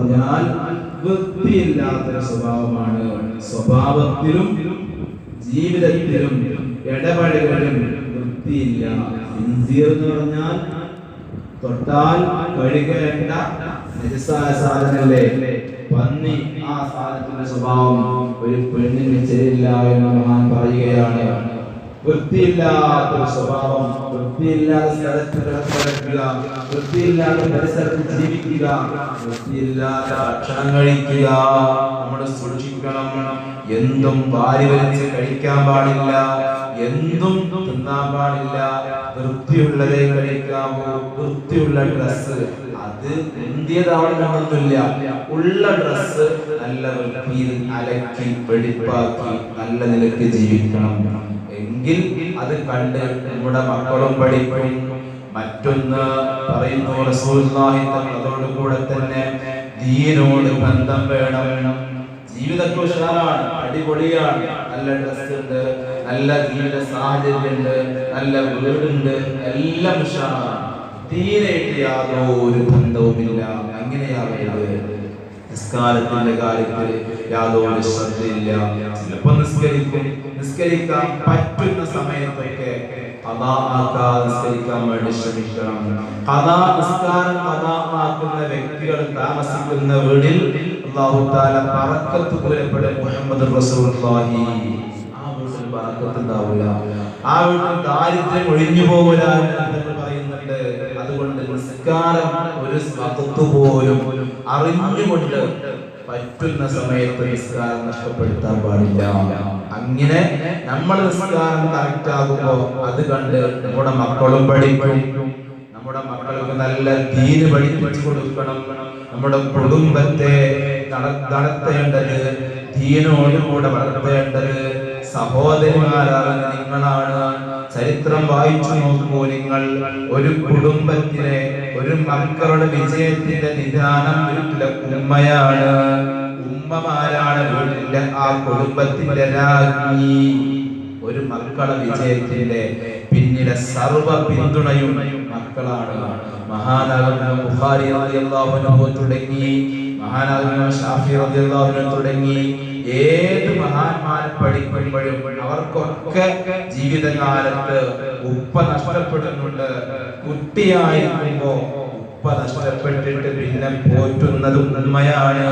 പറഞ്ഞാൽ വൃത്തിയില്ലാത്തൊരു സ്വഭാവമാണ്. സ്വഭാവത്തിലും ജീവിതത്തിലും ഇടപഴകലും വൃത്തിയില്ല. ഖിൻസീർ എന്ന് പറഞ്ഞാൽ തൊട്ടാൽ കഴുകേണ്ട നജസായ സാധനല്ലേ, പന്നി. ആ സാധനത്തിന്റെ സ്വഭാവം ഒരു പെണ്ണിന് ശരിയില്ല എന്ന് മഹാൻ പറയുകയാണ്. വൃത്തിയില്ലാത്തൊരു സ്വഭാവം, വൃത്തിയില്ലാത്ത സ്ഥലത്ത് കിടക്കുക, വൃത്തിയില്ലാത്ത പരിസരത്ത് ജീവിക്കുക, വൃത്തിയില്ലാത്ത ഭക്ഷണം കഴിക്കുക. നമ്മൾ സൂക്ഷിക്കണം. എന്തും വാരി വലിച്ച് കഴിക്കാൻ പാടില്ല, എന്തും തിന്നാൻ പാടില്ല. വൃത്തിയുള്ളതേ കഴിക്കാവൂ. വൃത്തിയുള്ള ഡ്രസ്സ് അത് എന്തിയതാവണമെന്നൊന്നുമില്ല. ഉള്ള ഡ്രസ്സ് നല്ല വൃത്തിയിൽ അലക്കി വെടിപ്പാക്കി നല്ല നിലയ്ക്ക് ജീവിക്കണം. എങ്കിൽ അത് കണ്ട് നമ്മുടെ മക്കളും പഠിക്കും. മറ്റൊന്ന് പറയുന്നു റസൂലുള്ളാഹി തങ്ങളോടുകൂടെ തന്നെ ദീനോട് ബന്ധം വേണം. ജീവിതത്തിൽ ഉഷാറാണ്, അടിപൊളിയാണ്, നല്ല ഡ്രസ് ഉണ്ട്, നല്ല ജീവിത സാഹചര്യമുണ്ട്, നല്ല വീടുണ്ട്, എല്ലാം ഉഷാറാണ്. ദീനായിട്ട് യാതൊരു ബന്ധവുമില്ല. അങ്ങനെയാവരുത്. നിസ്കാരത്തിന്റെ കാര്യത്തിൽ യാതൊരു ശ്രദ്ധയില്ല. ചിലപ്പോൾ നിസ്കരിക്കാൻ പറ്റുന്ന സമയത്തൊക്കെ നിസ്കരിക്കാൻ വേണ്ടി ശ്രമിക്കണം. നിസ്കാരം ആക്കുന്ന വ്യക്തികൾ താമസിക്കുന്ന വീടിൽ അല്ലാഹു തആല ബറക്കത്ത് കോരപ്പെടും. മുഹമ്മദ് റസൂലുള്ളാഹി. ആ വീട്ടിൽ ബറക്കത്ത് ഉണ്ടാവില്ല, ആ വീട്ടിൽ ദാരിദ്ര്യം ഒഴിഞ്ഞു പോകില്ല എന്ന് പറയുന്നുണ്ട്. അതുകൊണ്ട് നിസ്കാരം ഒരു വഖത്ത് പോലും അറിഞ്ഞുകൊണ്ട് പറ്റുന്ന സമയത്ത് നിസ്കാരം നഷ്ടപ്പെടുത്താൻ പാടില്ല. അങ്ങനെ നമ്മൾ നിസ്കാരം കറക്റ്റ് ആകുമ്പോ അത് കണ്ട് നമ്മുടെ മക്കളും പഠിക്കും. നമ്മുടെ മക്കൾക്ക് നല്ല ദീന് പഠിപ്പിച്ചു കൊടുക്കണം. നമ്മുടെ കുടുംബത്തെ നടത്തേണ്ടത് ദീനോടുകൂടെ വളർത്തേണ്ടത് സഹോദരിമാരാകുന്ന നിങ്ങളാണ്. ചരിത്രം വായിച്ചു നോക്കൂ. നിങ്ങൾ ഒരു കുടുംബത്തിലെ ഒരു മക്കളുടെ വിജയത്തിന്റെ നിദാനം വീട്ടിലെ ഉമ്മയാണ്. ഉമ്മമാരാണ് വീട്ടിലെ ആ കുടുംബത്തിന്റെ രാജ്ഞി. ഒരു മക്കളുടെ വിജയത്തിന്റെ പിന്നിലെ സർവ്വ പിന്തുണയും മക്കളാണ്. മഹാനാകുന്ന ബുഖാരി റളിയല്ലാഹു അൻഹു തുടങ്ങി, മഹാനാകുന്ന ഷാഫി റളിയല്ലാഹു അൻഹു തുടങ്ങി ഏത് മഹാന്മാരെ പഠിക്കുമ്പോഴും അവർക്കൊക്കെ ജീവിതകാലത്ത് ഉപ്പ നഷ്ടപ്പെടുന്നുണ്ട്. കുട്ടിയായിരിക്കുമ്പോ ഉപ്പ നഷ്ടപ്പെട്ടിട്ട് പിന്നെ പോറ്റുന്നത് ഉമ്മയാണ്.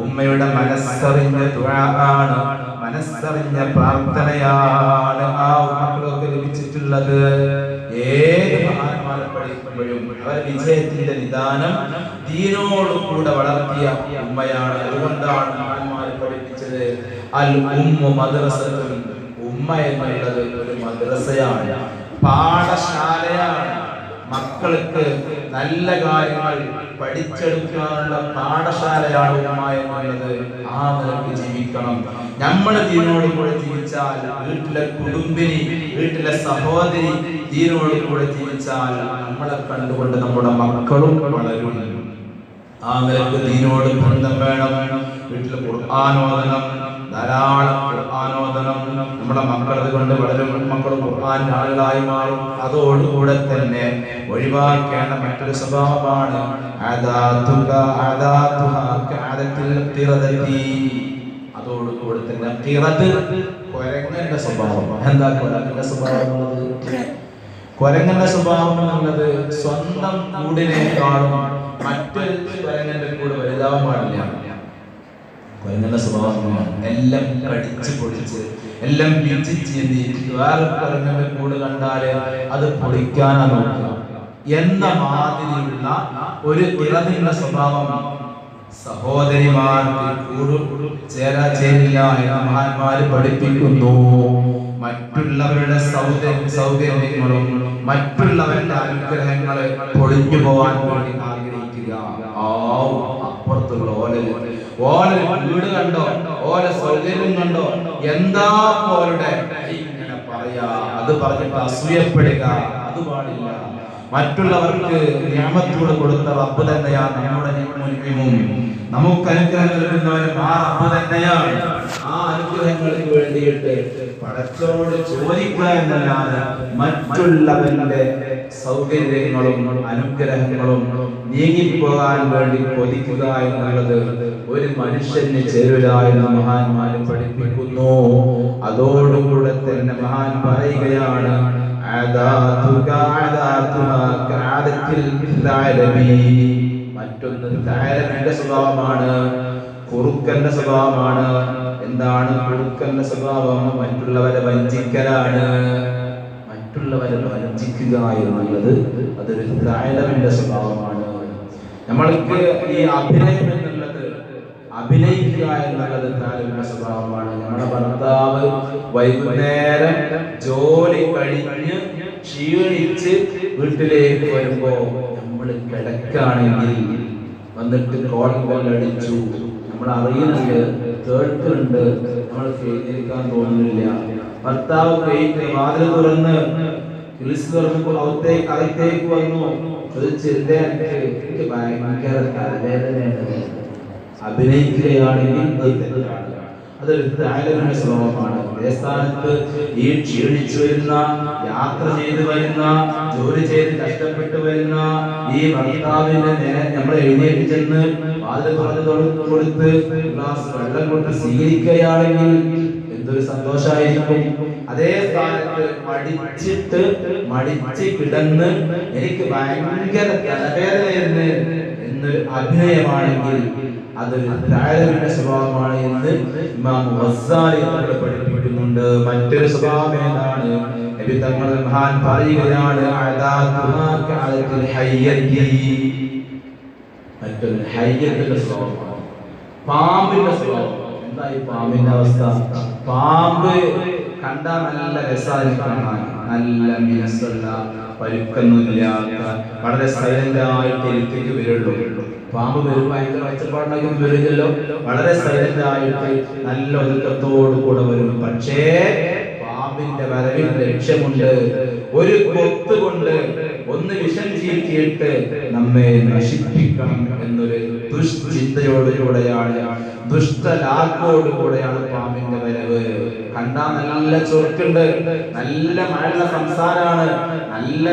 ഉമ്മയുടെ മനസ്സറിഞ്ഞ ദുആആണ്, മനസ്സറിഞ്ഞ പ്രാർത്ഥനയാണ് ആ മക്കൾക്ക് ലഭിച്ചിട്ടുള്ളത്. ഏത് മഹാന്മാരെ പഠിക്കുമ്പോഴും അവർ വിജയത്തിന്റെ നിദാനം ദീനോട് കൂടെ വളർത്തിയ ഉമ്മയാണ്. അതുകൊണ്ടാണ് മഹാന്മാരെ പഠിപ്പിച്ചത് അൽ ഉമ്മു മദ്റസത്തുൻ. ഉമ്മ എന്നുള്ളത് ഒരു മദ്രസയാണ്, പാഠശാലയാണ്. മക്കൾക്ക് നല്ല കാര്യങ്ങൾ പഠിച്ചെടുക്കാനുള്ള പാഠശാലയാണ് ഉമ്മ എന്നുള്ളത്. ആ നിലയ്ക്ക് ജീവിക്കണം. നമ്മൾ ദീനോട് കൂടെ ജീവിച്ചാൽ, വീട്ടിലെ കുടുംബിനി, വീട്ടിലെ സഹോദരി ദീനോട് കൂടെ ജീവിച്ചാൽ നമ്മളെ കണ്ടുകൊണ്ട് നമ്മുടെ മക്കളും വളരും. ആ നിലയ്ക്ക് ദീനോട് ബന്ധം വേണം. വീട്ടിൽ ഖുർആനോദനം, ധാരാളം ഖുർആനോദനം. നമ്മുടെ മക്കൾ കൊണ്ട് വളരും, മക്കൾ ഖുർആൻ ആളുകളായി മാറും. അതോടുകൂടെ തന്നെ ഒഴിവാക്കേണ്ട മറ്റൊരു സ്വഭാവമാണ് അതോടുകൂടെ തന്നെ കുരങ്ങന്റെ സ്വഭാവം. എന്താ കുരങ്ങന്റെ സ്വഭാവം? കുരങ്ങന്റെ സ്വഭാവം എന്നുള്ളത് സ്വന്തം കൂടിനേക്കാളും മറ്റൊരു കുരങ്ങന്റെ കൂടെ വലുതാവാൻ പാടില്ല. കുരങ്ങന്റെ സ്വഭാവമാണ് എല്ലാം കടിച്ച് പൊടിച്ച്, എല്ലാം പിച്ചിച്ച് വേറെ കുരങ്ങന്റെ കൂട് കണ്ടാല് അത് പൊളിക്കാനാണ് നോക്കുക എന്ന മാതിരിയുള്ള ഒരു ഇറങ്ങുന്ന സ്വഭാവം സഹോദരിമാർക്ക് ചേരില്ല എന്ന് മഹാന്മാര് പഠിപ്പിക്കുന്നു. മറ്റുള്ളവരുടെ സൗകര്യങ്ങളും മറ്റുള്ളവരുടെ അനുഗ്രഹങ്ങളെ പൊളിഞ്ഞു പോവാൻ വേണ്ടി ആഗ്രഹിക്കുക. അപ്പുറത്തുള്ള ഓല വീട് കണ്ടോ, ഓല സൗകര്യം കണ്ടോ, എന്താ പോരുടെ ഇങ്ങനെ പറയാ, അത് പറഞ്ഞിട്ട് അസൂയപ്പെടുക, അത് പാടില്ല. മറ്റുള്ളവർക്ക് നിഅമത്തുകൾ കൊടുത്ത റബ്ബ് തന്നെയാണ് നമ്മുടെ മുൻപിലും നമുക്ക് അനുഗ്രഹങ്ങൾ നൽകുന്നവനും ആ റബ്ബ് തന്നെയാണ്. ആ അനുഗ്രഹങ്ങൾക്ക് വേണ്ടിയിട്ട് പടച്ചോട് ചോദിക്കുക എന്നല്ലാതെ മറ്റുള്ളവരുടെ സൗകര്യങ്ങളും അനുഗ്രഹങ്ങളും നീങ്ങിപ്പോകാൻ വേണ്ടി കൊതിക്കുക എന്നുള്ളത് ഒരു മനുഷ്യന് ചേരുക എന്ന് മഹാന്മാര് പഠിപ്പിക്കുന്നു. അതോടുകൂടെ തന്നെ മഹാൻ പറയുകയാണ്, മറ്റൊന്ന് താരന്റെ സ്വഭാവമാണ്, കുറുക്കന്റെ സ്വഭാവമാണ്. എന്താണ് കുറുക്കന്റെ സ്വഭാവം? മറ്റുള്ളവരെ വഞ്ചിക്കലാണ്. മറ്റുള്ളവരെ വഞ്ചിക്കുക എന്നുള്ളത് അതൊരു താരന്റെ സ്വഭാവമാണ്. നമ്മൾക്ക് ഈ അഭിനയം എന്നുള്ളത്, അഭിനയിക്കുക എന്നുള്ളത് താരന്റെ സ്വഭാവമാണ്. നമ്മുടെ ഭർത്താവ് വൈകുന്നേരം ജോലി കഴിഞ്ഞ് ക്ഷീണിച്ച് വീട്ടിലേക്ക് വരുമ്പോ നമ്മൾ കിടക്കാണെങ്കിൽ വന്നിട്ട് കോളിംഗ് ബെൽ അടിച്ചു, നമ്മൾ അറിയുന്നുണ്ട്, കേൾക്കുന്നുണ്ട്, നമ്മൾ എഴുന്നേൽക്കാൻ തോന്നുന്നില്ല. ഭർത്താവ് വാതിൽ തുറന്ന് കിളിച്ച് തുറന്നപ്പോൾ അകത്തേക്ക് വന്നു, എനിക്ക് ഭയങ്കര തലവേദനയാണ്. അഭിനയിക്കുകയാണെങ്കിൽ അതൊരു താരന്റെ സ്വഭാവമാണ്. സ്ഥാനത്ത് ഈ ക്ഷീണിച്ചു വരുന്ന, യാത്ര ചെയ്ത് വരുന്ന, ജോലി ചെയ്ത് കഷ്ടപ്പെട്ട് വരുന്ന ഈ ഭർത്താവിനെ നമ്മൾ എഴുന്നേൽപ്പിച്ചെന്ന് വാതിൽ തുറന്നു കൊടുത്ത് ഗ്ലാസ് വെള്ളം കൊണ്ട് സ്വീകരിക്കുകയാണെങ്കിൽ എന്തൊരു സന്തോഷമായിരിക്കും. അതേ സ്ഥാനത്ത് മടിച്ച് കിടന്ന് എനിക്ക് ഭയങ്കര തലവേദനയെന്ന് എന്നൊരു അഭിനയമാണെങ്കിൽ അതൊരു താരന്റെ സ്വഭാവമാണ് എന്ന് ഇമാം ഗസ്സാലി തങ്ങൾ പഠിപ്പിക്കുന്നുണ്ട്. മറ്റൊരു സ്വഭാവം ഏതാണ്? നബി തങ്ങൾ മഹാൻ പറയുകയാണ്, മറ്റൊരു ഹയ്യത്തിന്റെ സ്വഭാവമാണ്, പാമ്പിന്റെ സ്വഭാവം. എന്താ ഈ പാമ്പിന്റെ അവസ്ഥ? പാമ്പ് കണ്ടാൽ നല്ല രസമായിരിക്കണം, നല്ല മിനുസുള്ള, പരുക്കൊന്നുമില്ലാത്ത, വളരെ സൈലന്റ് ആയിട്ട് ഇരുത്തേക്ക് വരുള്ളൂ. പാമ്പ് വരും ഭയങ്കര ഒച്ചപ്പാടിനൊക്കെ വരില്ലല്ലോ, വളരെ സൈലന്റ് ആയിട്ട് നല്ല ഒതുക്കത്തോടു കൂടെ വരും. പക്ഷേ പാമ്പിന്റെ വരവിൽ ലക്ഷ്യമുണ്ട്. ഒരു കൊത്ത് കൊണ്ട് ഒന്ന് വിഷം ചീറ്റിയിട്ട് നമ്മെ നശിപ്പിക്കണം എന്നൊരു ദുഷ്ചിന്തയോടുകൂടെയാണ്, ദുഷ്ടലാക്കോടുകൂടെയാണ് പാമ്പിന്റെ വരവ്. കണ്ടാൽ നല്ല ചൊറുക്കുണ്ട്, നല്ല മഴയുള്ള സംസാരമാണ്, നല്ല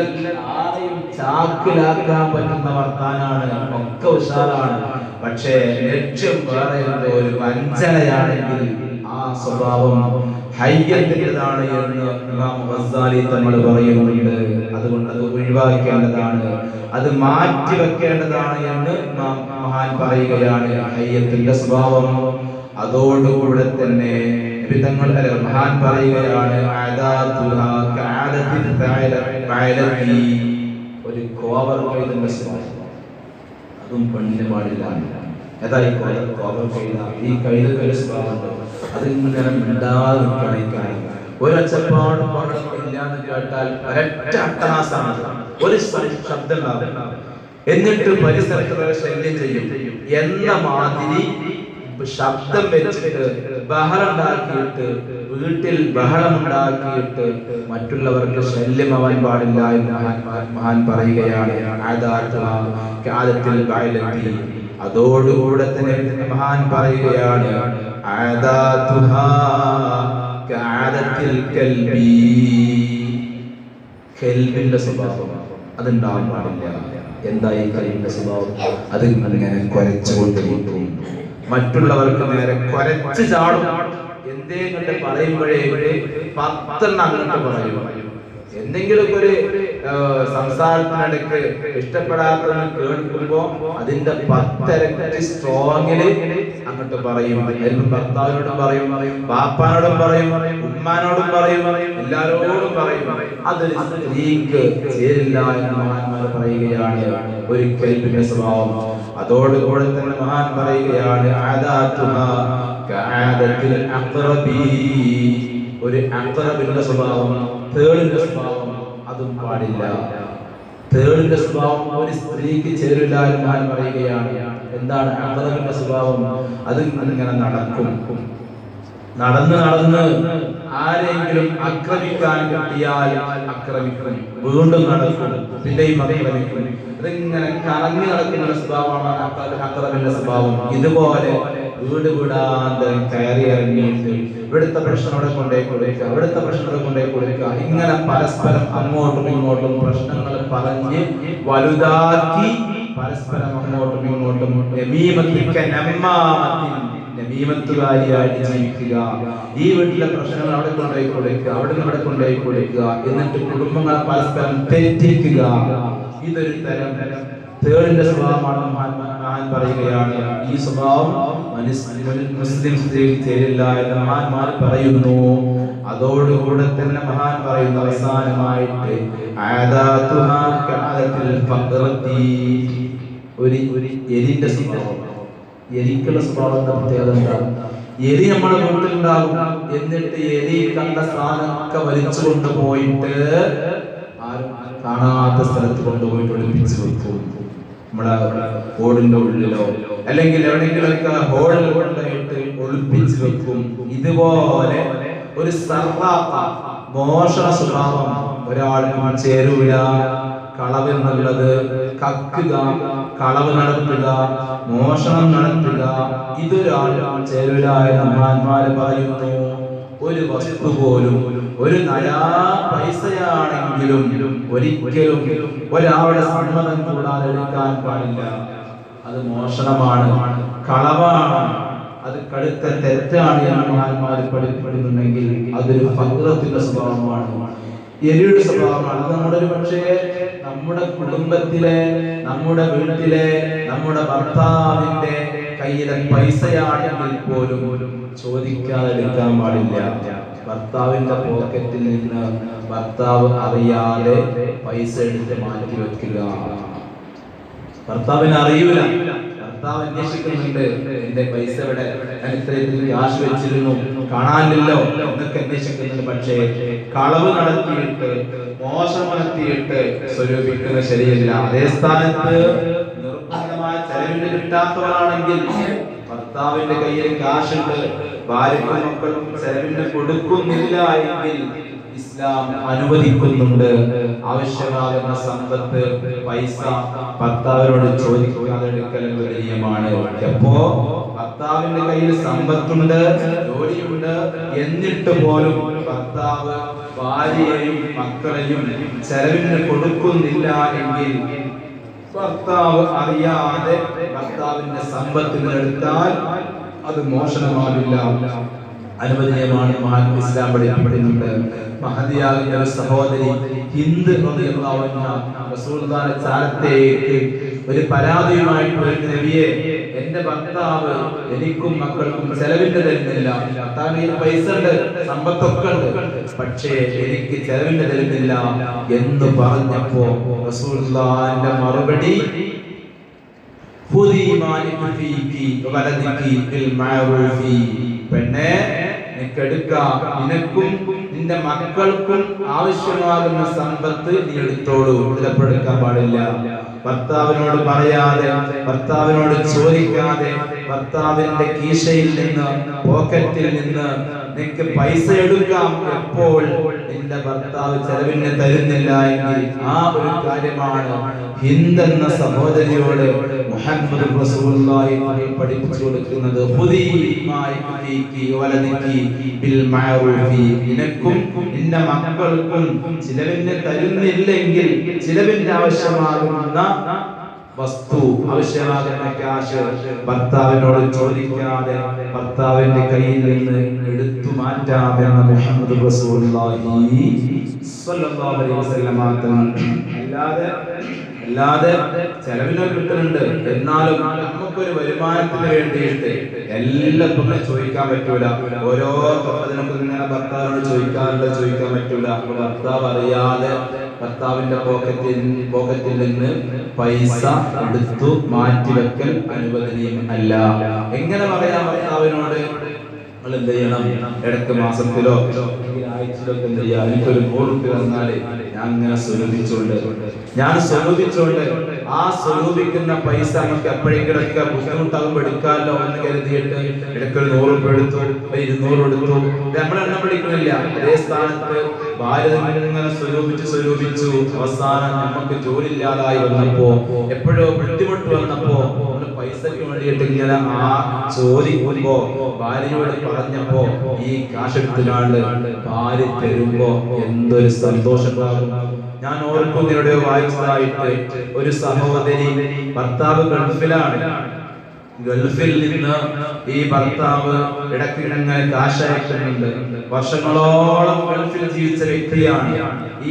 ആരെയും ചാക്കിലാക്കാൻ പറ്റുന്ന വർത്താനാണ്, ഒക്കെ ഉഷാറാണ്. പക്ഷേ ലക്ഷ്യം വേറെ എന്തോ ഒരു വഞ്ചനയാണെങ്കിൽ ആ സ്വഭാവം ഹയ്യത്തിൻ്റെതാണ് എന്ന് ഇമാം ഗസ്സാലി തങ്ങൾ പറയുന്നുണ്ട്. അതുകൊണ്ട് അത് ഒഴിവാക്കേണ്ടതാണ്, അത് മാറ്റി വെക്കേണ്ടതാണ് എന്ന് മഹാൻ പറയുകയാണ്. ഹയ്യത്തിന്റെ സ്വഭാവം അതോടുകൂടെ തന്നെ തങ്ങൾ മഹാൻ പറയുകയാണ്, ഒരു കോവർക്കൈതന്റെ സ്വഭാവം, അതും പെണ്ണിന് പാടില്ല. ഏതായി കോവർ കൈത, ഈ കൈതക്കൊരു സ്വഭാവമുണ്ട്, അതിങ്ങനെ മിണ്ടാതെ നിൽക്കണം. ഒരൊച്ചപ്പാടും പാടില്ല എന്ന് കേട്ടാൽ ഒരൊറ്റ അട്ടഹാസമാണ്, ഒരു ശബ്ദം ഉണ്ടാവും, എന്നിട്ട് പരിസരത്ത് ശല്യം ചെയ്യും എന്ന മാതിരി ശബ്ദം വെച്ചിട്ട് ബഹളുണ്ടാക്കിയിട്ട്, വീട്ടിൽ ബഹളമുണ്ടാക്കിയിട്ട് മറ്റുള്ളവർക്ക് ശല്യമാവാൻ പാടില്ല എന്ന് മഹാൻ പറയുകയാണ്. അതോടുകൂടെ തന്നെ മഹാൻ പറയുകയാണ്, കൽബിന്റെ സ്വഭാവം അതുണ്ടാവാൻ പാടില്ല. എന്താ ഈ കൽബിന്റെ സ്വഭാവം? അത് ഇങ്ങനെ കുരച്ചുകൊണ്ടിരിക്കും, മറ്റുള്ളവർക്ക് നേരെ കുരച്ച് ചാടും. എന്തെങ്കിലും പറയുമ്പോഴേ 10 അങ്ങോട്ട് പറയും. എന്തെങ്കിലും ഒരു സംസാരത്തിനിടയ്ക്ക് ഇഷ്ടപ്പെടാത്തവന് കേൾക്കുമ്പോ അതിന്റെ 10 ഇരട്ടി സ്ട്രോങ്ങില് അങ്ങോട്ട് പറയും. ഭർത്താവിനോടും പറയും, ബാപ്പാനോടും പറയും, ഉമ്മാനോടും പറയും, എല്ലാരോടും പറയും. അതൊരു സ്ത്രീക്ക് ചേരില്ല എന്ന് മഹാന്മാർ പറയുകയാണ്. ഒരു കൽബിന്റെ സ്വഭാവം. അതോടുകൂടെ തന്നെ മഹാൻ പറയുകയാണ്, ഒരു അഖറബിന്റെ സ്വഭാവം, തേളിന്റെ സ്വഭാവം അതും പാടില്ല. തേളിന്റെ സ്വഭാവം ഒരു സ്ത്രീക്ക് ചേരില്ല എന്ന് മഹാൻ പറയുകയാണ്. എന്താണ് അഖറബിന്റെ സ്വഭാവം? അത് ഇങ്ങനെ നടന്ന് ആരെങ്കിലും ആക്രമിക്കാൻ കിട്ടിയാൽ ആക്രമിക്കും, വീണ്ടും നടക്കും, പിന്നെയും ആക്രമിക്കും. ഇതിങ്ങനെ കറങ്ങി നടക്കുന്ന സ്വഭാവമാണ് അക്രമിന്റെ സ്വഭാവം. ഇതുപോലെ വീട് വീടാണ്ട് കയറി ഇറങ്ങിയിട്ട് ഇവിടുത്തെ പ്രശ്നം അവിടെ കൊണ്ടുപോയി കൊടുക്കുക, ഇവിടുത്തെ പ്രശ്നം അവിടെ കൊണ്ടുപോയി കൊടുക്കുക, ഇങ്ങനെ പരസ്പരം അങ്ങോട്ടും ഇങ്ങോട്ടും പ്രശ്നങ്ങൾ പറഞ്ഞ് വലുതാക്കി പരസ്പരം അങ്ങോട്ടും ഇങ്ങോട്ടും നമീമത്തുകാരിയായിട്ട് ജീവിക്കുക. ഈ വീട്ടിലെ പ്രശ്നങ്ങൾ അവിടെ കൊണ്ടുപോയി കൊടുക്കുക, അവിടെ നിന്ന് ഇവിടെ കൊണ്ടുപോയി കൊടുക്കുക, എന്നിട്ട് കുടുംബങ്ങൾ പരസ്പരം തെറ്റിക്കുക. ഇതൊരു തരം തേടിന്റെ സ്വഭാവമാണ്. മഹാൻ പറയുകയാണ്, ഈ സ്വഭാവം മുസ്ലിം സ്ത്രീക്ക് ചേരില്ല എന്ന് മഹാന്മാർ പറയുന്നു. അതോടുകൂടെ തന്നെ മഹാൻ പറയുന്ന അവസാനമായിട്ട് ഒരു എരിന്റെ സ്വഭാവം. എലിക്കുള്ള സ്വഭാവം പ്രത്യേകത ഉണ്ടാകും. എലി നമ്മുടെ വീട്ടിലുണ്ടാകും, എന്നിട്ട് എലി കണ്ട സാധനമൊക്കെ വലിച്ചു കൊണ്ടുപോയിട്ട് ആരും കാണാത്ത സ്ഥലത്ത് കൊണ്ടുപോയിട്ട് ഒളിപ്പിച്ച് വെക്കും. നമ്മുടെ ഓടിന്റെ ഉള്ളിലോ അല്ലെങ്കിൽ എവിടെയെങ്കിലൊക്കെ ഹോളിൽ കൊണ്ടുപോയിട്ട് ഒളിപ്പിച്ച് വെക്കും. ഇതുപോലെ ഒരു മോഷണ സ്വഭാവം ഒരാളിനും ചേരൂല. കളവ് എന്നുള്ളത് കക്കുക, കളവ് നടത്തുക, മോഷണം നടത്തുക, ഇതൊരാളും ചേരൂല എന്ന് മഹാന്മാര് പറയുന്നു. ഒരു വസ്തു പോലും, ഒരു നയാ പൈസയാണെങ്കിലും ഒരിക്കലും ഒരാളുടെ സമ്മതം കൂടാതെ എടുക്കാൻ പാടില്ല. അത് മോഷണമാണ്, കളവാണ്, അത് കടുത്ത തെറ്റാണ് എന്ന് മഹാന്മാര് പഠിപ്പിക്കുന്നുണ്ടെങ്കിൽ അതൊരു ഫക്രത്തിന്റെ സ്വഭാവമാണ്, എലിയുടെ സ്വഭാവമാണ്. അത് നമ്മുടെ ഒരു പക്ഷേ നമ്മുടെ കുടുംബത്തിലെ, നമ്മുടെ വീട്ടിലെ, നമ്മുടെ ഭർത്താവിന്റെ കയ്യിലെ പൈസയാണെങ്കിൽ പോലും ചോദിക്കാതെ എടുക്കാൻ പാടില്ല. ഭർത്താവിന്റെ പോക്കറ്റിൽ നിന്ന് ഭർത്താവ് അറിയാതെ പൈസ എടുത്ത് മാറ്റി വെക്കുക. ഭർത്താവിന് അറിയൂല, ഭർത്താവ് അന്വേഷിക്കുന്നുണ്ട്, എന്റെ പൈസ എവിടെ, ഞാൻ ഇത്രയും ക്യാഷ് വെച്ചിരുന്നു, കാണാനില്ലല്ലോ എന്നൊക്കെ അന്വേഷിക്കുന്നുണ്ട്. പക്ഷേ കളവ് നടത്തിയിട്ട്, മോശം നടത്തിയിട്ട് സ്വരൂപിക്കുന്നത് ശരിയല്ല. അതേ സ്ഥാനത്ത് നിർബന്ധമായ ചെലവിന് കിട്ടാത്തവരാണെങ്കിൽ ഭർത്താവിന്റെ കയ്യിൽ കാശ് ഉണ്ട്, ഭാര്യക്കും മക്കൾക്കും ചെലവിന് കൊടുക്കുന്നില്ല എങ്കിൽ ഇസ്ലാം അനുവദിക്കുന്നുണ്ട്. ആവശ്യമാകുന്ന സമ്പത്ത്, പൈസ ഭർത്താവിനോട് ചോദിക്കാതെ എടുക്കൽ അനുവദനീയമാണ്. എപ്പോ ഭർത്താവിന്റെ കയ്യിൽ സമ്പത്തുണ്ട്, ജോലിയുണ്ട്, എന്നിട്ട് പോലും ഭർത്താവ് ഭാര്യയെയും മക്കളെയും ചെലവിന് കൊടുക്കുന്നില്ല എങ്കിൽ ഭർത്താവ് അറിയാതെ ഭർത്താവിന്റെ സമ്പത്തിനെടുത്താൽ അത് മോഷണമാവില്ല, അനുവദനീയമാണ്. മഹാൻ ഇസ്ലാം പഠിപ്പിക്കുന്നുണ്ട്. മഹദിയാകുന്ന ഒരു സഹോദരി ഹിന്ദ് റളിയല്ലാഹു അൻഹ റസൂലുള്ളാഹിന്റെ ചാരത്തേക്ക് ഒരു പരാതിയുമായിട്ട് വരുന്ന നബിയെ, എന്റെ ഭർത്താവ് എനിക്കും മക്കൾക്കും ചെലവിന്റെ തരുന്നില്ല, ഭർത്താവിന് പൈസ ഉണ്ട്, സമ്പത്തൊക്കെ ഉണ്ട്, പക്ഷേ എനിക്ക് ചെലവിന്റെ തരുന്നില്ല എന്ന് പറഞ്ഞപ്പോ റസൂലുള്ളാഹിന്റെ മറുപടി, പെണ്ണെ നിനക്കെടുക്കാം, നിനക്കും നിന്റെ മക്കൾക്കും ആവശ്യമാകുന്ന സമ്പത്ത് നീ എടുത്തോളൂ, ഇതിലെടുക്കാൻ പാടില്ല. ഭർത്താവിനോട് പറയാതെ, ഭർത്താവിനോട് ചോദിക്കാതെ, ഭർത്താവിന്റെ കീശയിൽ നിന്ന്, പോക്കറ്റിൽ നിന്ന് നിനക്ക് പൈസ എടുക്കാം എപ്പോൾ നിന്റെ ഭർത്താവ് ചെലവിന് തരുന്നില്ല എങ്കിൽ ആ ഒരു കാര്യമാണ് ഹിന്ദ് എന്ന സഹോദരിയോട് മുഹമ്മദ് റസൂലുള്ളാഹി പഠിപ്പിച്ചു കൊടുക്കുന്നത്. നിനക്കും നിന്റെ മക്കൾക്കും ചിലവിന് തരുന്നില്ലെങ്കിൽ ചിലവിന്റെ ആവശ്യമാകുന്ന വസ്തു, ആവശ്യമാകുന്ന ക്യാഷ് ഭർത്താവിനോട് ചോദിക്കാതെ ഭർത്താവിന്റെ കയ്യിൽ നിന്ന് എടുത്തു മാറ്റാമെന്ന് മുഹമ്മദ് റസൂലുള്ളാഹി സ്വല്ലല്ലാഹു അലൈഹി വസല്ലം. അല്ലാതെ ചെലവിനൊക്കെ കിട്ടുന്നുണ്ട്, എന്നാലും നമുക്കൊരു വരുമാനത്തിന് വേണ്ടിയിട്ട് എല്ലാവർക്കും ചോദിക്കാൻ പറ്റൂല. ഓരോ അതിനൊക്കെ ഇങ്ങനെ ഭർത്താവിനോട് ചോദിക്കാൻ പറ്റൂല. ഭർത്താവ് അറിയാതെ ഭർത്താവിന്റെ പോക്കറ്റിൽ നിന്ന് പൈസ എടുത്തു മാറ്റിവെക്കൽ അനുവദനീയം അല്ല. എങ്ങനെ പറയാം ഭർത്താവിനോട്, നിങ്ങൾ എന്ത് ചെയ്യണം, ഇടയ്ക്ക് മാസത്തിലോ ആഴ്ചയിലോ എന്ത് ചെയ്യാം, എനിക്കൊരു 100 രൂപ തന്നാല് ഞാൻ സ്വരൂപിച്ചോണ്ട് ആ സ്വരൂപിക്കുന്ന പൈസ നമുക്ക് എപ്പോഴെങ്കിലൊക്കെ ബുദ്ധിമുട്ടാകുമ്പോൾ എടുക്കാമല്ലോ എന്ന് കരുതിയിട്ട് ഇടയ്ക്കൊരു 100 രൂപ എടുത്തു, 200 എടുത്തു, നമ്മൾ എണ്ണം പിടിക്കുന്നില്ല. അതേ സ്ഥാനത്ത് ഭാര്യ ഇങ്ങനെ സ്വരൂപിച്ചു അവസാനം നമുക്ക് ജോലി ഇല്ലാതായി വന്നപ്പോ, എപ്പോഴോ ബുദ്ധിമുട്ട് വന്നപ്പോ പൈസക്ക് വേണ്ടിയിട്ട് ഇങ്ങനെ ആ ചോദിക്കുമ്പോ ഭാര്യയോട് പറഞ്ഞപ്പോ ഈ കാശെടുത്തിനാണ്ട് ഭാര്യ തരുമ്പോ എന്തൊരു സന്തോഷമാകും. ഞാൻ ഓർക്കുന്നതിലൂടെ വായിച്ചതായിട്ട് ഒരു സഹോദരി, ഭർത്താവ് ഗൾഫിലാണ്. ഗൾഫിൽ നിന്ന് ഈ ഭർത്താവ് ഇടയ്ക്കിടങ്ങനെ കാശ് അയക്കുന്നുണ്ട്. വർഷങ്ങളോളം ഗൾഫിൽ ജീവിച്ച വ്യക്തിയാണ്.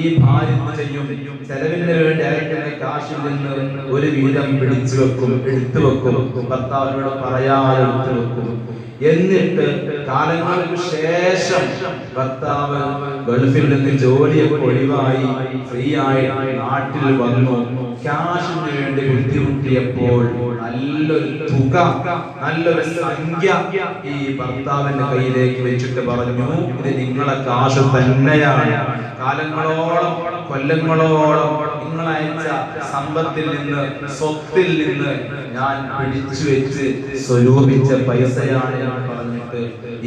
ഈ ഭാര്യ ചെയ്യും, ചെലവിന് വേണ്ടി അയക്കുന്ന കാശിൽ നിന്ന് ഒരു വീതം പിടിച്ചു വെക്കും, എടുത്തു വെക്കും, ഭർത്താവിനോട് പറയാതെ എടുത്തു വെക്കും. എന്നിട്ട് കാലങ്ങൾക്ക് ശേഷം ഭർത്താവ് ഗൾഫിൽ നിന്ന് ജോലിയൊക്കെ ഒഴിവായി ഫ്രീ ആയി നാട്ടിൽ വന്നു. ക്യാഷിന് വേണ്ടി ബുദ്ധിമുട്ടിയപ്പോൾ നല്ലൊരു തുക, നല്ലൊരു സംഖ്യ ഈ ഭർത്താവിന്റെ കയ്യിലേക്ക് വെച്ചിട്ട് പറഞ്ഞു, ഇത് നിങ്ങളെ കാശ് തന്നെയാണ്. കാലങ്ങളോളം കൊല്ലങ്ങളോളം നിങ്ങൾ അയച്ച സമ്പത്തിൽ നിന്ന്, സ്വത്തിൽ നിന്ന് ഞാൻ പിടിച്ചു വെച്ച് സ്വരൂപിച്ച പൈസയാണ് എന്ന് പറഞ്ഞിട്ട്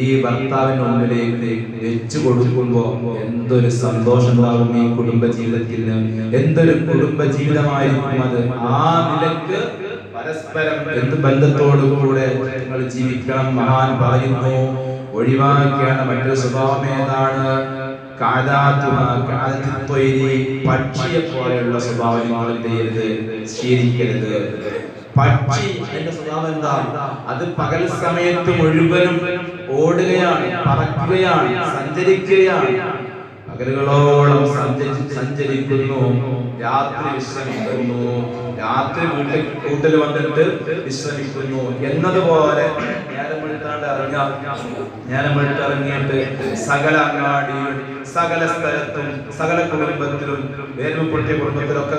ഈ ഭർത്താവിന്റെ മുമ്പിലേക്ക് വെച്ചു കൊടുക്കുമ്പോ എന്തൊരു സന്തോഷമാകും ഈ കുടുംബ ജീവിതത്തിൽ. എന്തൊരു കുടുംബ ജീവിതമായിരിക്കും അത്. ആ നിലക്ക് പരസ്പരം എന്ത് ബന്ധത്തോടു കൂടെ നിങ്ങൾ ജീവിക്കണം. മഹാൻ പറയുന്നു, ഒഴിവാക്കേണ്ട മറ്റൊരു സ്വഭാവം ഏതാണ്? പക്ഷിയെ പോലെയുള്ള സ്വഭാവം നിങ്ങൾ എന്ത് ചെയ്യരുത്, ശീലിക്കരുത്. പക്ഷി അതിന്റെ സ്വഭാവം എന്താ? അത് പകൽ സമയത്ത് മുഴുവനും ഓടുകയാണ്, പറക്കുകയാണ്, സഞ്ചരിക്കുകയാണ്. പകലുകളോളം സഞ്ചരിക്കുന്നു, രാത്രി വിശ്രമിക്കുന്നു, രാത്രി വീട്ടിൽ വന്നിട്ട് വിശ്രമിക്കുന്നു എന്നതുപോലെ നേരം വെളുത്തിറങ്ങിയിട്ട് സകല അങ്ങാടിയും, സകല സ്ഥലത്തും, സകല കുടുംബത്തിലും, വേർപെട്ട കുടുംബത്തിലൊക്കെ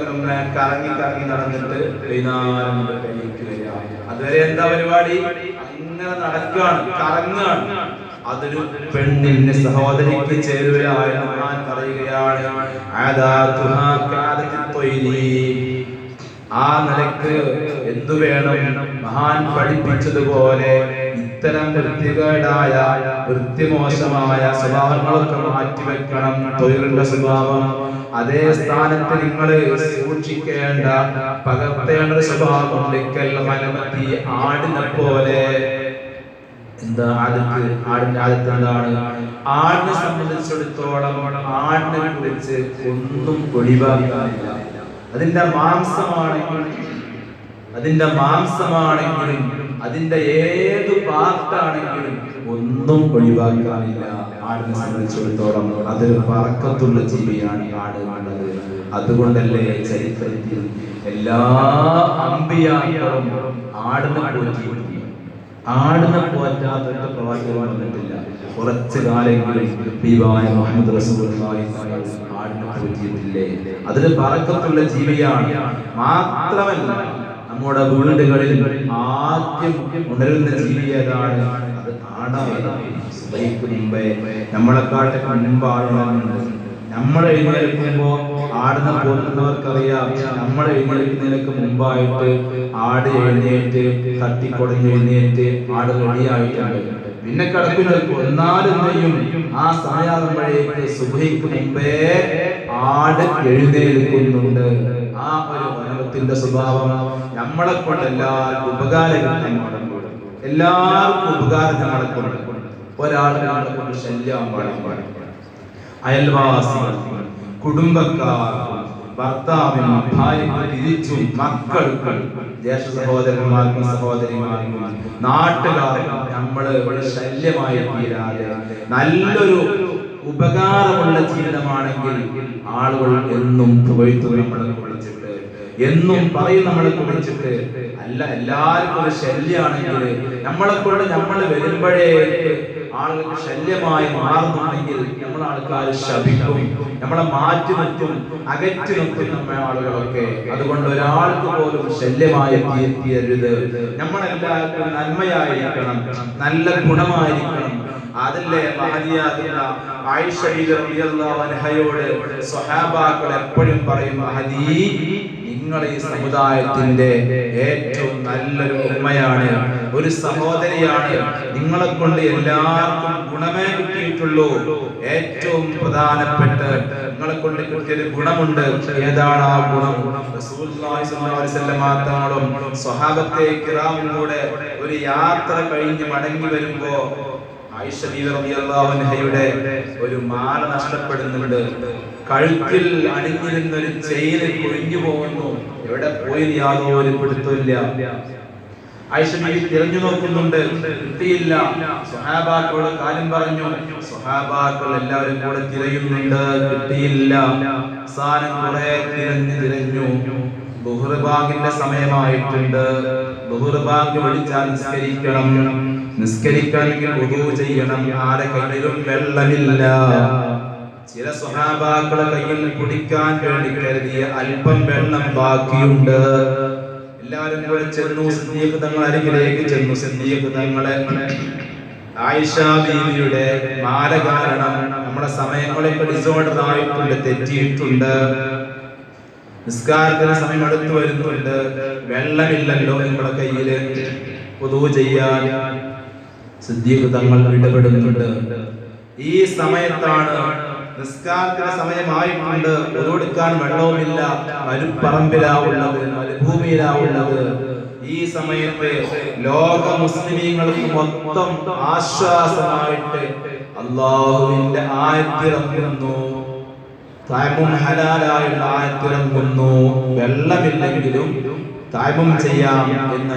കറങ്ങി നടന്നിട്ട് വൈകുന്നേരം കഴിക്കുകയാണ്. അതുവരെ എന്താ പരിപാടി? അങ്ങനെ നടക്കുകയാണ്, കറങ്ങുകയാണ്. അതൊരു പെണ്ണിന്റെ സഹോദരിക്ക് ചേരുവയായ മഹാൻ പറയുകയാണ്, ആ നിലക്ക് എന്തു വേണം? മഹാൻ പഠിപ്പിച്ചതുപോലെ ഇത്തരം വൃത്തികേടായ, വൃത്തിമോശമായ സ്വഭാവങ്ങളൊക്കെ മാറ്റിവെക്കണം. തൊഴിലിന്റെ സ്വഭാവം അതേ സ്ഥാനത്ത് നിങ്ങൾ സൂക്ഷിക്കേണ്ട, പകർത്തേണ്ട സ്വഭാവം മലമത്തി ആടിനെ പോലെ. എന്താ ആടിന്റെ ആദത്ത് എന്താണ്? ആടിനെ സംബന്ധിച്ചിടത്തോളം ആടിനെ കുറിച്ച് ഒന്നും ഒഴിവാക്കാനില്ല. അതിന്റെ മാംസമാണെങ്കിലും അതിന്റെ ഏത് പാർട്ടാണെങ്കിലും ഒന്നും ഒഴിവാക്കാനില്ല. ആടിനെ സംബന്ധിച്ചിടത്തോളം അതൊരു ബറക്കത്തുള്ള ജീവിയാണ് ആട് എന്നുള്ളത്. അതുകൊണ്ടല്ലേ ചരിത്രത്തിൽ എല്ലാ അമ്പിയാക്കളും ആടിനെ പോറ്റിയിട്ടുണ്ട്. ആടിനെ പോറ്റാത്ത പ്രവാചകൻ വന്നിട്ടില്ല. കുറച്ചു കാലങ്ങളിൽ മുഹമ്മദ് റസൂലുള്ളാഹി ആടിനെ പോറ്റിയിട്ടില്ലേ? അതൊരു ബറക്കത്തുള്ള ജീവിയാണ്. മാത്രമല്ല നമ്മുടെ വീടുകളിൽ ആദ്യം ഉണരുന്ന ജീവി ഏതാണ്? അത് ആടാണ്. സുബഹിക്ക് മുമ്പേ, നമ്മളെക്കാട്ടൊക്കെ മുമ്പ് ആടുന്നുണ്ട്. നമ്മൾ എഴുന്നേൽക്കുമ്പോ ആടിനെ പോറ്റുന്നവർക്കറിയാം, നമ്മൾ എഴുന്നേൽക്കുന്നതിനൊക്കെ മുമ്പായിട്ട് ആട് എഴുന്നേറ്റ് തട്ടിക്കൊടഞ്ഞ് എഴുന്നേറ്റ് ആട് റെഡിയായിട്ടുണ്ട്. പിന്നെ കിടക്കുന്ന എന്നാലും ആ സായാകുമ്പോഴേക്ക് സുബഹിക്ക് മുമ്പേ ആട് എഴുന്നേൽക്കുന്നുണ്ട്. ആ ഒരു വനത്തിന്റെ സ്വഭാവം നമ്മളെ കൊണ്ട് എല്ലാവർക്കും ഉപകാരം, എല്ലാവർക്കും ഉപകാരം നമ്മളെ കൊണ്ട്. ഒരാളെ കൊണ്ട് ശല്യം പാടില്ല. അയൽവാസികൾക്കും, കുടുംബക്കാർക്കും, ഭർത്താവിനും ഭാര്യയ്ക്കും, തിരിച്ചും മക്കൾക്കും, ജ്യേഷ്ഠ സഹോദരന്മാർക്കും സഹോദരിമാർക്കും, നാട്ടുകാർക്കും നമ്മള് ശല്യമായി തീരാതെ നല്ലൊരു ഉപകാരമുള്ള ജീവിതമാണെങ്കിൽ ആളുകൾ എന്നും പുകഴ്ത്തു നമ്മളെ കുറിച്ചിട്ട്, എന്നും പറയും നമ്മളെ കുറിച്ചിട്ട്. അല്ല, എല്ലാവർക്കും ഒരു ശല്യമാണെങ്കിൽ നമ്മളെ കൊണ്ട് നമ്മൾ വരുമ്പോഴേക്ക് ആളുകൾക്ക് ശല്യമായി മാറുന്നുണ്ടെങ്കിൽ നമ്മൾ ആൾക്കാർ ശപിക്കും, നമ്മളെ മാറ്റി നിർത്തും, അകറ്റി നിർത്തും നമ്മെ ആളുകളൊക്കെ. അതുകൊണ്ട് ഒരാൾക്ക് പോലും ശല്യമായി തീരരുത്. നമ്മളെല്ലാവർക്കും നന്മയായിരിക്കണം, നല്ല ഗുണമായിരിക്കണം. അതല്ലേ മഹദിയാകുന്ന ആയിഷ റളിയല്ലാഹു അൻഹയോട് സ്വഹാബാക്കൾ എപ്പോഴും പറയും, മഹദി നിങ്ങൾ ഈ സമുദായത്തിന്റെ ഏറ്റവും നല്ലൊരു ഉമ്മയാണ്, ഒരു സഹോദരിയാണ്. നിങ്ങളെ കൊണ്ട് എല്ലാവർക്കും ഗുണമേ കിട്ടിയിട്ടുള്ളൂ. ഏറ്റവും പ്രധാനപ്പെട്ട നിങ്ങളെ കൊണ്ട് കിട്ടിയൊരു ഗുണമുണ്ട്. ഏതാണ് ആ ഗുണം? റസൂലുള്ളാഹി സ്വല്ലല്ലാഹു അലൈഹി വസല്ലം തങ്ങളും സ്വഹാബത്തെ കിറാമും കൂടെ ഒരു യാത്ര കഴിഞ്ഞ് മടങ്ങി വരുമ്പോ ആയിഷ ബീവി റളിയല്ലാഹു അൻഹയുടെ ഒരു മാല നഷ്ടപ്പെടുന്നുണ്ട്. കഴുത്തിൽ അണിഞ്ഞിരുന്ന ഒരു ചെയിൻ കൊഴിഞ്ഞു പോകുന്നു. എവിടെ പോയി യാതൊരു പിടുത്തമില്ല. ആയിഷ ബീവി തിരഞ്ഞു നോക്കുന്നുണ്ട്, കിട്ടിയില്ല. സ്വഹാബാക്കളോട് കാര്യം പറഞ്ഞു. സ്വഹാബാക്കൾ എല്ലാവരും കൂടെ തിരയുന്നുണ്ട്, കിട്ടിയില്ല. അവസാനം കുറെ തിരഞ്ഞു. ളുഹർ ബാങ്കിന്റെ സമയമായിട്ടുണ്ട്. ളുഹർ ബാങ്ക് വിളിച്ചാൽ നിസ്കരിക്കണമെങ്കിൽ വുദൂ ചെയ്യണം. ആരെ കയ്യിലും വെള്ളമില്ല. ചില സ്വഹാബാക്കളുടെ കയ്യിൽ കുടിക്കാൻ വേണ്ടി കരുതിയ അല്പം വെള്ളം ബാക്കിയുണ്ട്. എല്ലാവരും കൂടെ ചെന്നു. സിദ്ദീഖ് തങ്ങൾ അരികിലേക്ക് ചെന്നു. സിദ്ദീഖ് തങ്ങളെ ആയിഷ ബീവിയുടെ മാല കാരണം നമ്മുടെ സമയങ്ങളൊക്കെ ഡിസോർഡർ ആയിട്ടുണ്ട്, തെറ്റിയിട്ടുണ്ട്. നിസ്കാരത്തിന് സമയം അടുത്ത് വരുന്നുണ്ട്. വെള്ളമില്ലല്ലോ നമ്മുടെ കയ്യില് വുദൂ ചെയ്യാൻ. സിദ്ദീഖ് തങ്ങൾ ഇടപെടുന്നുണ്ട്. ഈ സമയത്താണ് നിസ്കാരത്തിന് സമയമായിട്ടുണ്ട്. വുദൂ എടുക്കാൻ വെള്ളവുമില്ല. മരുപ്പറമ്പിലാവുള്ളത്, മരുഭൂമിയിലാവുള്ളത്. ഈ സമയത്ത് ലോക മുസ്ലിമീങ്ങൾക്ക് മൊത്തം ആശ്വാസമായിട്ട് അല്ലാഹുവിന്റെ ആയത്തിറങ്ങുന്നു. തയമ്മും ഹലാലായുള്ള ആയത്തിറങ്ങുന്നു. വെള്ളമില്ലെങ്കിലും തയമ്മും ചെയ്യാം എന്ന്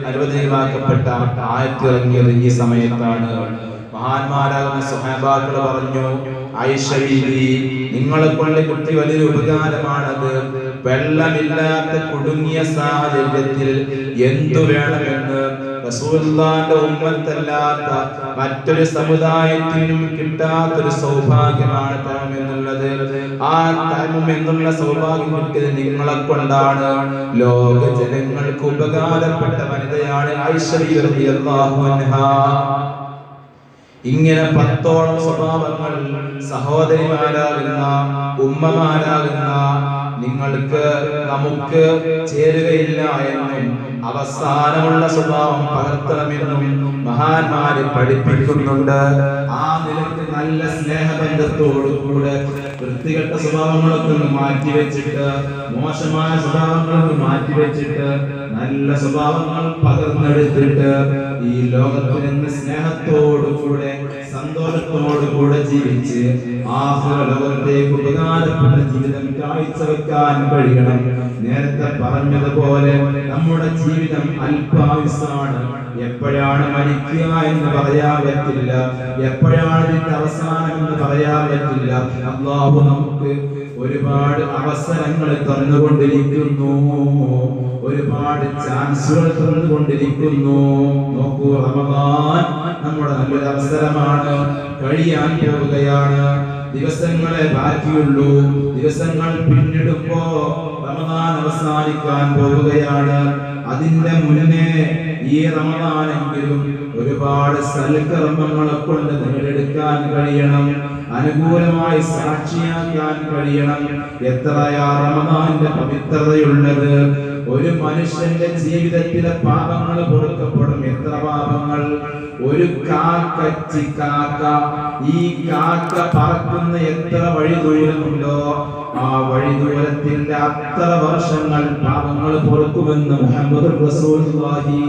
അനുവദനീയമാക്കപ്പെട്ട ആയത്തിറങ്ങിയത് ഈ സമയത്താണ്. മഹാന്മാരാകുന്ന സ്വഹാബാക്കൾ പറഞ്ഞു, ആയിഷ ബീവി, നിങ്ങളെ കൊണ്ട് കിട്ടിയ വലിയൊരു ഉപകാരമാണത്. വെള്ളമില്ലാത്ത കുടുങ്ങിയ സാഹചര്യത്തിൽ എന്തു വേണമെന്ന് റസൂലുള്ളാഹിന്റെ ഉമ്മത്തല്ലാത്ത മറ്റൊരു സമുദായത്തിനും കിട്ടാത്തൊരു സൗഭാഗ്യമാണ് തയമ്മും എന്നുള്ളത്. ആ തയമ്മും എന്നുള്ള സൗഭാഗ്യം കിട്ടിയത് നിങ്ങളെ കൊണ്ടാണ്. ലോക ജനങ്ങൾക്ക് ഉപകാരപ്പെട്ട വനിതയാണ് ആയിഷ റളിയല്ലാഹു അൻഹാ. ഇങ്ങനെ 10ഓളം സ്വഭാവങ്ങൾ സഹോദരിമാരാകുന്ന ഉമ്മമാരാകുന്ന നിങ്ങൾക്ക് നമുക്ക് ചേരുകയില്ല എന്നും അവസാനമുള്ള സ്വഭാവം പകർത്തണമെന്നും മഹാന്മാര് പഠിപ്പിക്കുന്നുണ്ട്. ആ നിലയ്ക്ക് നല്ല സ്നേഹബന്ധത്തോടുകൂടെ വൃത്തികെട്ട സ്വഭാവങ്ങളൊക്കെ മാറ്റിവെച്ചിട്ട്, മോശമായ സ്വഭാവങ്ങളൊക്കെ മാറ്റിവെച്ചിട്ട് നല്ല സ്വഭാവങ്ങൾ പകർന്നെടുത്തിട്ട് ഈ ലോകത്തിൽ നിന്ന് സ്നേഹത്തോടുകൂടെ സന്തോഷത്തോടുകൂടെ ജീവിച്ച് ആഖിറ ലോകത്തേക്ക് ഉപകാരപ്പെട്ട ജീവിതം കാഴ്ചവെക്കാൻ കഴിയണം. നേരത്തെ പറഞ്ഞതുപോലെ നമ്മുടെ ജീവിതം അല്പായുസ്സാണ്. എപ്പോഴാണ് മരിക്കുക എന്ന് പറയാൻ പറ്റില്ല. എപ്പോഴാണ് ഇതിന്റെ അവസാനം എന്ന് പറയാൻ പറ്റില്ല. അല്ലാഹു നമുക്ക് ഒരുപാട് അവസരങ്ങൾ തന്നുകൊണ്ടിരിക്കുന്നു, ഒരുപാട് ചാൻസുകൾ തന്നുകൊണ്ടിരിക്കുന്നു. നോക്കൂ, റമദാൻ നമ്മുടെ നല്ലൊരു അവസരമാണ്. കഴിയാൻ പോവുകയാണ്. ദിവസങ്ങളെ ബാക്കിയുള്ളൂ. ദിവസങ്ങൾ പിന്നിടുമ്പോ റമദാൻ അവസാനിക്കാൻ പോവുകയാണ്. അതിന്റെ മുന്നേ ഈ റമദാനെങ്കിലും ഒരുപാട് സൽക്കർമ്മങ്ങളെ കൊണ്ട് നേടിയെടുക്കാൻ കഴിയണം. അനുകൂലമായി സാക്ഷിയാക്കാൻ കഴിയണം. എത്രയാ റമദാന്റെ പവിത്രതയുള്ളത്. ഒരു മനുഷ്യന്റെ ജീവിതത്തിലെ പാപങ്ങൾ പൊറുക്കപ്പെടും. എത്ര പാപങ്ങൾ! ഒരു കാക്ക, ഈ കാക്ക പറക്കുന്ന എത്ര വഴി ദൂരമുണ്ടോ ആ വഴി ദൂരത്തിന്റെ അത്ര വർഷങ്ങൾ പാപങ്ങൾ പൊറുക്കുമെന്ന് മുഹമ്മദ് റസൂലുള്ളാഹി.